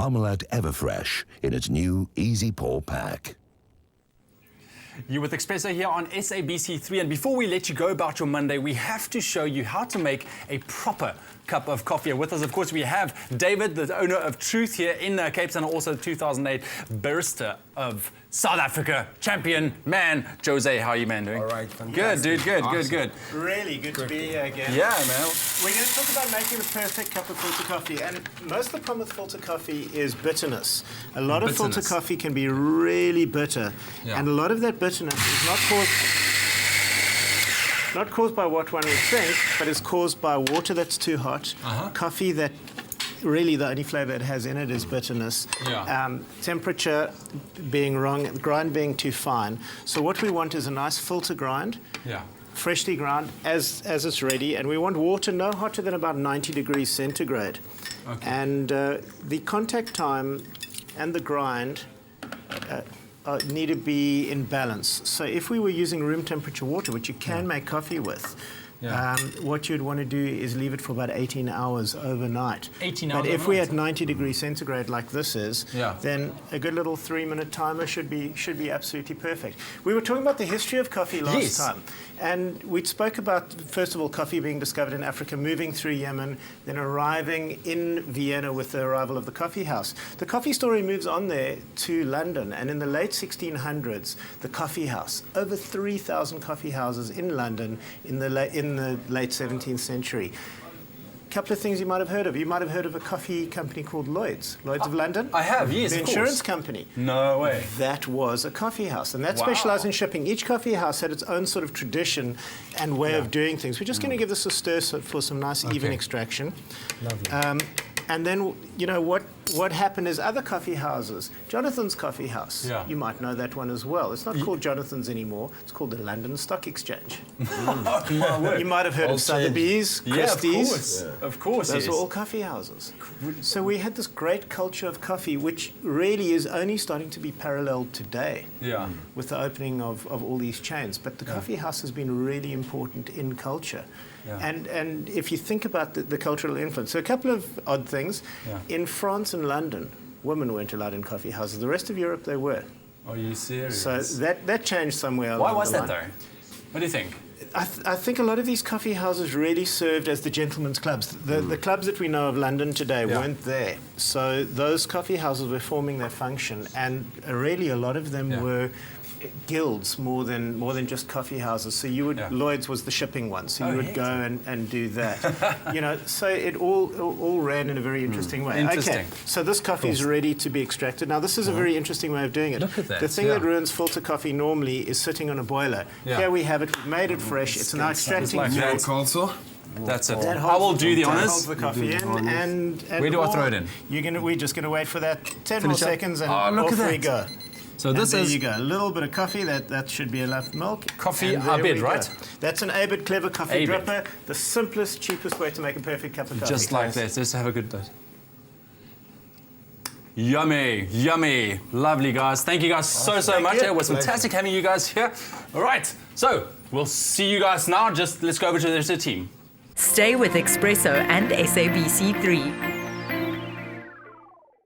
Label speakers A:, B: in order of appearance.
A: Parmalat EverFresh in its new Easy Pour pack.
B: You're with eXpresso here on SABC3, and before we let you go about your Monday, we have to show you how to make a proper cup of coffee. And with us, of course, we have David, the owner of Truth here in Cape Town, and also 2008 barrister of South Africa, champion man, Jose. How are you, man, doing?
C: All right, fantastic.
B: Good, dude, good,
C: Awesome.
B: good.
D: Really good to be here again.
B: Yeah, man.
D: We're going to talk about making the perfect cup of filter coffee, and most of the problem with filter coffee is bitterness. A lot of filter coffee can be really bitter, and a lot of that bitterness is not caused by what one would think, but is caused by water that's too hot, coffee that really the only flavor it has in it is bitterness, temperature being wrong, grind being too fine. So what we want is a nice filter grind, freshly ground as it's ready, and we want water no hotter than about 90 degrees centigrade. And the contact time and the grind need to be in balance. So if we were using room temperature water, which you can make coffee with, what you'd want to do is leave it for about 18 hours overnight.
B: 18 hours
D: But if
B: overnight.
D: we had 90 degrees centigrade like this is, then a good little 3-minute timer should be absolutely perfect. We were talking about the history of coffee last time. And we spoke about, first of all, coffee being discovered in Africa, moving through Yemen, then arriving in Vienna with the arrival of the coffee house. The coffee story moves on there to London, and in the late 1600s, the coffee house, over 3,000 coffee houses in London in the late 17th century. A couple of things you might have heard of. You might have heard of a coffee company called Lloyd's of London.
B: I have, yes,
D: The
B: of course.
D: insurance company.
B: No way.
D: That was a coffee house, and that specialized in shipping. Each coffee house had its own sort of tradition and way of doing things. We're just going to give this a stir for some nice even extraction.
C: Lovely.
D: And then, you know, what happened is other coffee houses, Jonathan's Coffee House, you might know that one as well. It's not called Jonathan's anymore. It's called the London Stock Exchange. You might have heard of Sotheby's, Christie's.
B: Of course,
D: Those were all coffee houses. So we had this great culture of coffee, which really is only starting to be paralleled today with the opening of all these chains. But the coffee house has been really important in culture. And if you think about the cultural influence, so a couple of odd things. In France and London, women weren't allowed in coffee houses. The rest of Europe, they were.
B: Are you serious?
D: So that changed somewhere along the line.
B: Why was that, though? What do you think?
D: I think a lot of these coffee houses really served as the gentlemen's clubs. The clubs that we know of London today weren't there. So those coffee houses were forming their function, and really a lot of them were guilds more than just coffee houses. So you would Lloyd's was the shipping one, so you would go and do that. You know, so it all ran in a very interesting way. Okay, so this coffee is ready to be extracted. Now this is a very interesting way of doing it.
B: Look at that.
D: The thing that ruins filter coffee normally is sitting on a boiler. Here we have it, we've made it fresh. It's now extracting
C: Milk also.
B: That's it. I will do the honors.
D: Holds the coffee in, and
B: where do I throw it in?
D: We're just going to wait for that 10 more seconds, and off we go.
B: So this
D: there
B: is
D: you go. A little bit of coffee. That should be enough milk.
B: Coffee ABID, right?
D: That's an ABID clever coffee
B: ABID.
D: dripper. The simplest, cheapest way to make a perfect cup of coffee.
B: Just like this. Let's have a good dose. Yummy, yummy, lovely, guys. Thank you guys so much. It was fantastic having you guys here. All right, so we'll see you guys now. Just let's go over to the rest of the team.
E: Stay with eXpresso and SABC3.